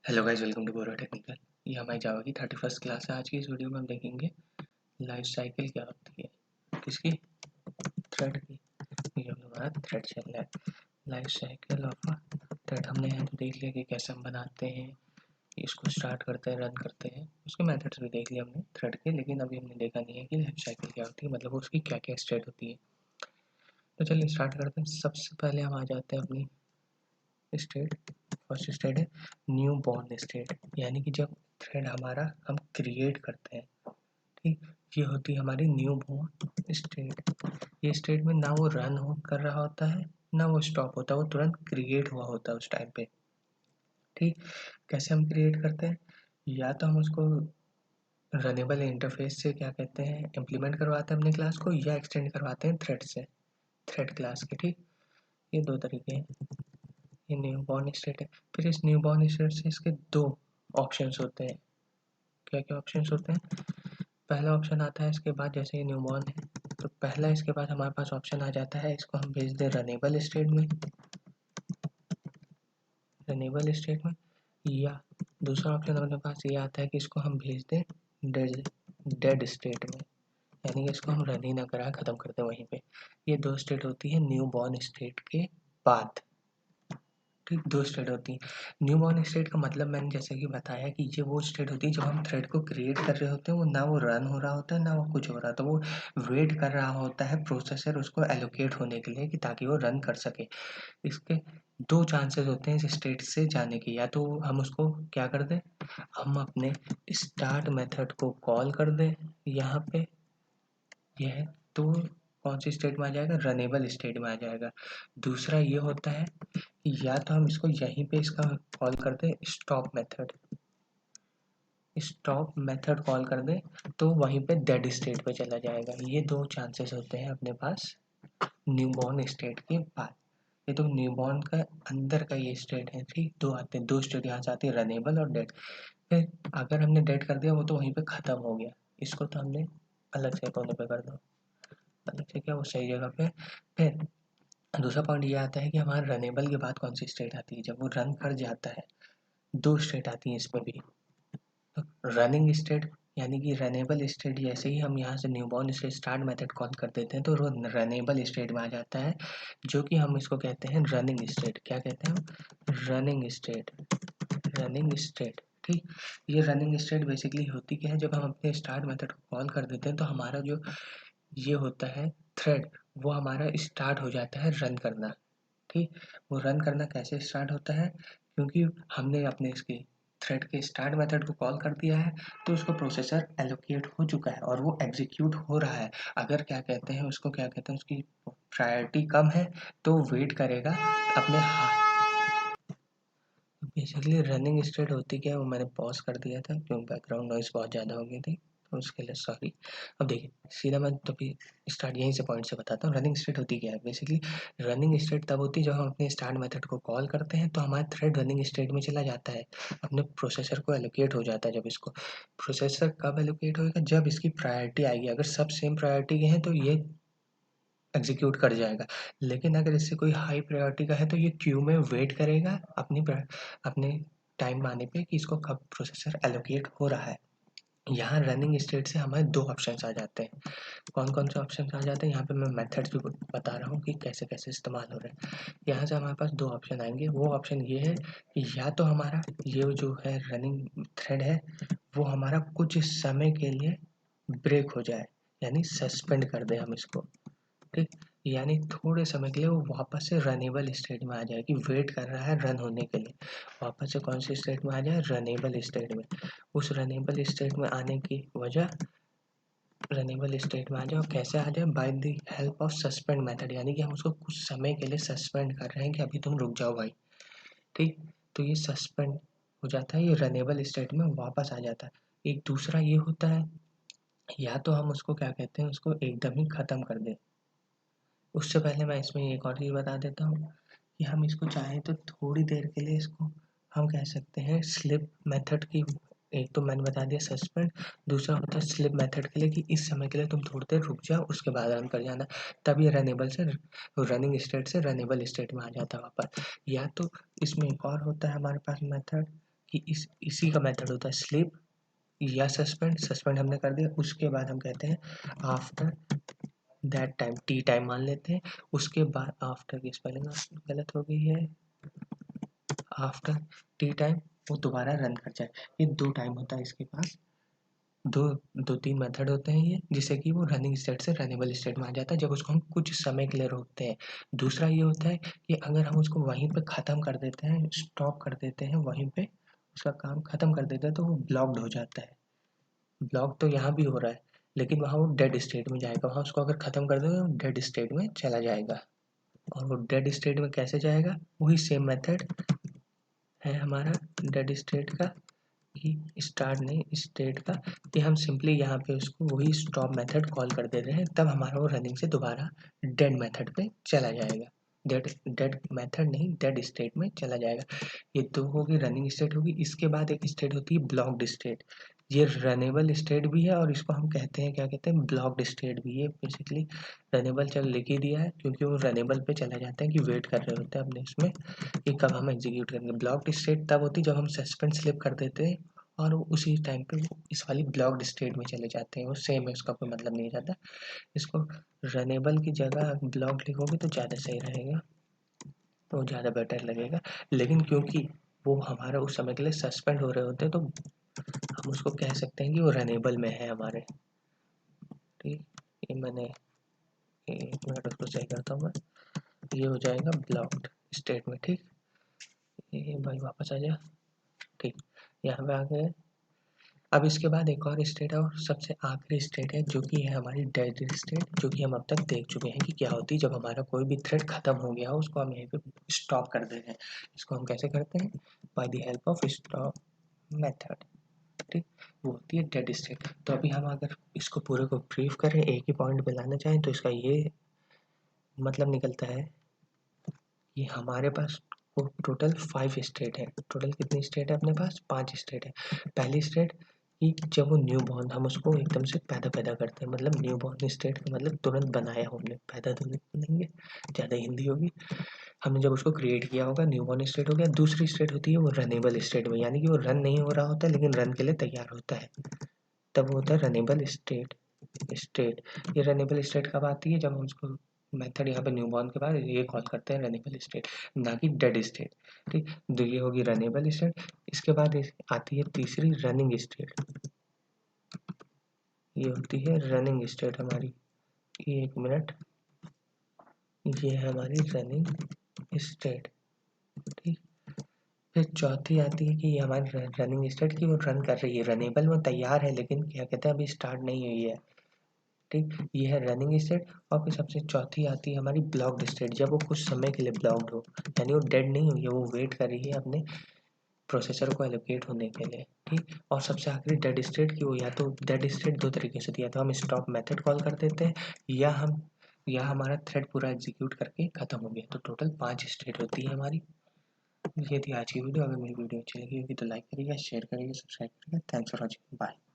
Hello guys, welcome to बोरो technical. ये हमारी जावा की 31st क्लास है। आज की इस वीडियो में हम देखेंगे लाइफ साइकिल क्या होती है किसकी, थ्रेड की। ये हमारा थ्रेड चल रहा है। लाइफ साइकिल ऑफ थ्रेड हमने यहाँ तो देख लिया कि कैसे हम बनाते हैं, इसको स्टार्ट करते हैं, रन करते हैं। उसके मेथड्स भी देख लिए हमने थ्रेड के, लेकिन अभी हमने देखा नहीं है कि लाइफ साइकिल क्या होती है, मतलब उसकी क्या क्या स्टेट होती है। तो चलिए स्टार्ट करते हैं। सबसे पहले हम आ जाते हैं अपनी स्टेट। फर्स्ट स्टेट है न्यू बॉर्न स्टेट, यानी कि जब थ्रेड हमारा हम क्रिएट करते हैं। ठीक, ये होती है हमारी न्यू बॉर्न स्टेट। ये स्टेट में ना वो रन हो कर रहा होता है, ना वो स्टॉप होता है, वो तुरंत क्रिएट हुआ होता है उस टाइम पे। ठीक, कैसे हम क्रिएट करते हैं? या तो हम उसको रनेबल इंटरफेस से क्या कहते हैं इम्प्लीमेंट करवाते हैं अपनी क्लास को, या एक्सटेंड करवाते हैं थ्रेड से, थ्रेड क्लास के। ठीक, ये दो तरीके हैं। ये न्यू बॉर्न स्टेट है। फिर इस न्यू बॉर्न स्टेट से इसके दो ऑप्शंस होते हैं। क्या क्या ऑप्शंस होते हैं? पहला ऑप्शन आता है इसके बाद, जैसे ये न्यू बॉर्न है तो पहला इसके बाद हमारे पास ऑप्शन आ जाता है, इसको हम भेज दें रनेबल स्टेट में, रनेबल स्टेट में। या दूसरा ऑप्शन हमारे पास ये आता है कि इसको हम भेज दें डेड डेड स्टेट में, यानी कि इसको हम रन ही ना करा, ख़त्म कर दें वहीं पे। ये दो स्टेट होती है न्यू बॉर्न स्टेट के बाद। ठीक, दो स्टेट होती हैं। न्यू बॉर्न स्टेट का मतलब मैंने जैसे कि बताया कि ये वो स्टेट होती है जब हम थ्रेड को क्रिएट कर रहे होते हैं, वो ना वो रन हो रहा होता है ना वो कुछ हो रहा, तो वो वेट कर रहा होता है प्रोसेसर उसको एलोकेट होने के लिए कि ताकि वो रन कर सके। इसके दो चांसेस होते हैं इस स्टेट से जाने के। या तो हम उसको क्या कर दें, हम अपने स्टार्ट मेथड को कॉल कर दें यहाँ पे, यह तो कौन सी स्टेट में आ जाएगा, रनेबल स्टेट में आ जाएगा। दूसरा ये होता है या तो हम इसको यहीं पे इसका कॉल कर दें stop method, stop method call कर दें तो वहीं पे डेड स्टेट पे चला जाएगा। ये दो चांसेस होते हैं अपने पास न्यूबॉर्न स्टेट के बाद। ये तो न्यूबॉर्न का अंदर का ये स्टेट है। ठीक, दो आते हैं, दो स्टेट यहाँ से आती है, रनेबल और डेड। फिर अगर हमने डेड कर दिया वो तो वहीं पे खत्म हो गया, इसको तो हमने अलग से कोने पे कर दो, अलग से क्या वो सही जगह पे। फिर दूसरा पॉइंट ये आता है कि हमारे रनेबल के बाद कौन सी स्टेट आती है, जब वो रन कर जाता है। दो स्टेट आती हैं इसमें भी। तो रनिंग स्टेट, यानी कि रनेबल स्टेट, जैसे ही हम यहाँ से newborn state start method call कर देते हैं तो रनेबल स्टेट में आ जाता है, जो कि हम इसको कहते हैं रनिंग स्टेट। क्या कहते हैं हम? Running state, running state. ठीक, ये रनिंग स्टेट बेसिकली होती क्या है, जब हम अपने स्टार्ट मेथड को कॉल कर देते हैं तो हमारा जो ये होता है थ्रेड, वो हमारा स्टार्ट हो जाता है रन करना। ठीक, वो रन करना कैसे स्टार्ट होता है, क्योंकि हमने अपने इसके थ्रेड के स्टार्ट मेथड को कॉल कर दिया है तो उसको प्रोसेसर एलोकेट हो चुका है और वो एग्जीक्यूट हो रहा है। अगर क्या कहते हैं उसको, क्या कहते हैं, उसकी प्रायोरिटी कम है तो वेट करेगा अपने। बेसिकली रनिंग स्टेट होती क्या है वो मैंने पॉज कर दिया था क्योंकि बैकग्राउंड नॉइस बहुत ज़्यादा हो गई थी, तो उसके लिए सॉरी। अब देखिए सीधा मैं तो भी स्टार्ट यहीं से पॉइंट से बताता हूँ। रनिंग स्टेट होती क्या है? बेसिकली रनिंग स्टेट तब होती है जब हम अपने स्टार्ट मेथड को कॉल करते हैं तो हमारा थ्रेड रनिंग स्टेट में चला जाता है, अपने प्रोसेसर को एलोकेट हो जाता है। जब इसको प्रोसेसर कब एलोकेट होगा, जब इसकी प्रायोरिटी आएगी। अगर सब सेम प्रायोरिटी के हैं तो ये एग्जीक्यूट कर जाएगा, लेकिन अगर इससे कोई हाई प्रायोरिटी का है तो ये क्यू में वेट करेगा अपने टाइम आने पे कि इसको कब प्रोसेसर एलोकेट हो रहा है। यहाँ रनिंग स्टेट से हमारे दो ऑप्शंस आ जाते हैं। कौन कौन से ऑप्शंस आ जाते हैं, यहाँ पे मैं मेथड्स भी बता रहा हूँ कि कैसे कैसे इस्तेमाल हो रहे हैं। यहाँ से हमारे पास दो ऑप्शन आएंगे। वो ऑप्शन ये है कि या तो हमारा ये जो है रनिंग थ्रेड है वो हमारा कुछ समय के लिए ब्रेक हो जाए, यानी सस्पेंड कर दे हम इसको। ठीक, यानी थोड़े समय के लिए वो वापस से रनेबल स्टेट में आ जाए, कि वेट कर रहा है रन होने के लिए। वापस से कौन सी स्टेट में आ जाए? रनेबल स्टेट में। उस रनेबल स्टेट में आने की वजह, रनेबल स्टेट में आ जाए और कैसे आ जाए? By the help of suspend method, यानी कि हम उसको कुछ समय के लिए सस्पेंड कर रहे हैं कि अभी तुम रुक जाओ भाई। ठीक, तो ये सस्पेंड हो जाता है, ये रनेबल स्टेट में वापस आ जाता है। एक दूसरा ये होता है, या तो हम उसको क्या कहते हैं, उसको एकदम ही ख़त्म कर दें। उससे पहले मैं इसमें एक और चीज़ बता देता हूँ कि हम इसको चाहें तो थोड़ी देर के लिए इसको हम कह सकते हैं स्लिप मेथड की। एक तो मैंने बता दिया सस्पेंड, दूसरा होता है स्लिप मेथड के लिए कि इस समय के लिए तुम थोड़ी देर रुक जाओ उसके बाद रन कर जाना, तब ये रनेबल से रनिंग स्टेट से रनेबल स्टेट में आ जाता है वापस। या तो इसमें एक और होता है हमारे पास मेथड कि इसी का मेथड होता है स्लीप या सस्पेंड हमने कर दिया। उसके बाद हम कहते हैं after that time, T time मान लेते हैं। उसके बाद आफ्टर की स्पेलिंग गलत हो गई है, आफ्टर टी टाइम वो दोबारा रन कर जाए। ये 2 टाइम होता है इसके पास, 2-3 मेथड होते हैं ये, जिससे कि वो रनिंग स्टेट से रनेबल स्टेट में आ जाता है जब उसको हम कुछ समय के लिए रोकते हैं। दूसरा ये होता है कि अगर हम उसको वहीं पे ख़त्म कर देते हैं, स्टॉप कर देते हैं, वहीं पे उसका काम ख़त्म कर देते हैं, तो वो ब्लॉक्ड हो जाता है। ब्लॉक तो यहाँ भी हो रहा है, लेकिन वहाँ वो डेड स्टेट में जाएगा। वहाँ उसको अगर ख़त्म कर दोगे तो डेड स्टेट में चला जाएगा। और वो डेड स्टेट में कैसे जाएगा, वही सेम मेथड है हमारा डेड स्टेट का, कि स्टार्ट नहीं स्टेट का, कि हम सिंपली यहाँ पे उसको वही स्टॉप मेथड कॉल कर देते हैं, तब हमारा वो रनिंग से दोबारा डेड मेथड पे चला जाएगा। डेड मेथड नहीं, डेड स्टेट में चला जाएगा। ये तो होगी रनिंग स्टेट होगी। इसके बाद एक स्टेट होती है ब्लॉक्ड स्टेट। ये रनेबल स्टेट भी है और इसको हम कहते हैं, क्या कहते हैं, ब्लॉक्ड स्टेट भी। ये बेसिकली रनेबल चल लिख ही दिया है क्योंकि वो रनेबल पे चला जाता है कि वेट कर रहे होते हैं अपने उसमें कि कब हम एग्जीक्यूट करेंगे। ब्लॉक्ड स्टेट तब होती है जब हम सस्पेंड स्लिप कर देते हैं और उसी टाइम पे वो इस वाली ब्लॉक्ड स्टेट में चले जाते हैं। वो सेम है, उसका कोई मतलब नहीं रहता। इसको रनेबल की जगह ब्लॉक्ड लिखोगे तो ज़्यादा सही रहेगा, तो ज़्यादा बेटर लगेगा। लेकिन क्योंकि वो हमारा उस समय के लिए सस्पेंड हो रहे होते हैं, तो हम उसको कह सकते हैं कि वो रनेबल में है हमारे। ठीक, ये मैंने 1 मिनट उसको सही करता हूँ मैं। ये हो जाएगा ब्लॉक्ड स्टेट में। ठीक, ये भाई वापस आ जा। ठीक, यहाँ पे आ गए। अब इसके बाद एक और स्टेट है और सबसे आखिरी स्टेट है जो कि है हमारी डेड स्टेट, जो कि हम अब तक देख चुके हैं कि क्या होती है जब हमारा कोई भी थ्रेड खत्म हो गया हो, उसको हम यहीं पे स्टॉप कर देते हैं। इसको हम कैसे करते हैं, by the help of stop method. ठीक, वो होती है डेड स्टेट। तो अभी हम अगर इसको पूरे को ब्रीफ करें, एक ही पॉइंट पे लाना चाहें, तो इसका ये मतलब निकलता है कि हमारे पास टोटल 5 स्टेट है। टोटल कितनी स्टेट है अपने पास, 5 स्टेट है। पहली स्टेट कि जब वो न्यू बॉर्न, हम उसको एकदम से पैदा करते हैं, मतलब न्यू बॉर्न स्टेट का मतलब तुरंत बनाया हमने, पैदा तो नहीं बोलेंगे, ज़्यादा हिंदी होगी। हमने जब उसको क्रिएट किया होगा, न्यू बॉर्न स्टेट हो गया। दूसरी स्टेट होती है वो रनेबल स्टेट में, यानी कि वो रन नहीं हो रहा होता लेकिन रन के लिए तैयार होता है, तब वो होता है रनेबल स्टेट। ये रनेबल स्टेट कब आती है, जब हम उसको मेथड यहाँ पे न्यूबॉर्न के बाद ये कॉल करते हैं रनेबल स्टेट, ना कि डेड स्टेट। ठीक, तो ये होगी रनेबल स्टेट। इसके बाद आती है तीसरी रनिंग स्टेट। ये होती है रनिंग स्टेट हमारी, 1 मिनट, ये है हमारी रनिंग स्टेट। ठीक, फिर चौथी आती है कि ये हमारी रनिंग स्टेट की वो रन कर रही है, रनेबल में तैयार है लेकिन क्या कहते हैं अभी स्टार्ट नहीं हुई है। ठीक, ये है रनिंग स्टेट। और फिर सबसे चौथी आती है हमारी ब्लॉक्ड स्टेट, जब वो कुछ समय के लिए ब्लॉक्ड हो, यानी वो डेड नहीं हुई है, वो वेट कर रही है अपने प्रोसेसर को एलोकेट होने के लिए। ठीक, और सबसे आखिरी डेड स्टेट की, वो या तो डेड स्टेट 2 तरीके से दिया, तो हम स्टॉप मेथड कॉल कर देते हैं या हमारा थ्रेड पूरा एग्जीक्यूट करके खत्म हो गया। तो टोटल 5 स्टेट होती है हमारी। ये थी आज की वीडियो। अगर मेरी वीडियो अच्छी लगी होगी तो लाइक करिएगा, शेयर करिएगा, सब्सक्राइब करिएगा। Thanks for watching, bye.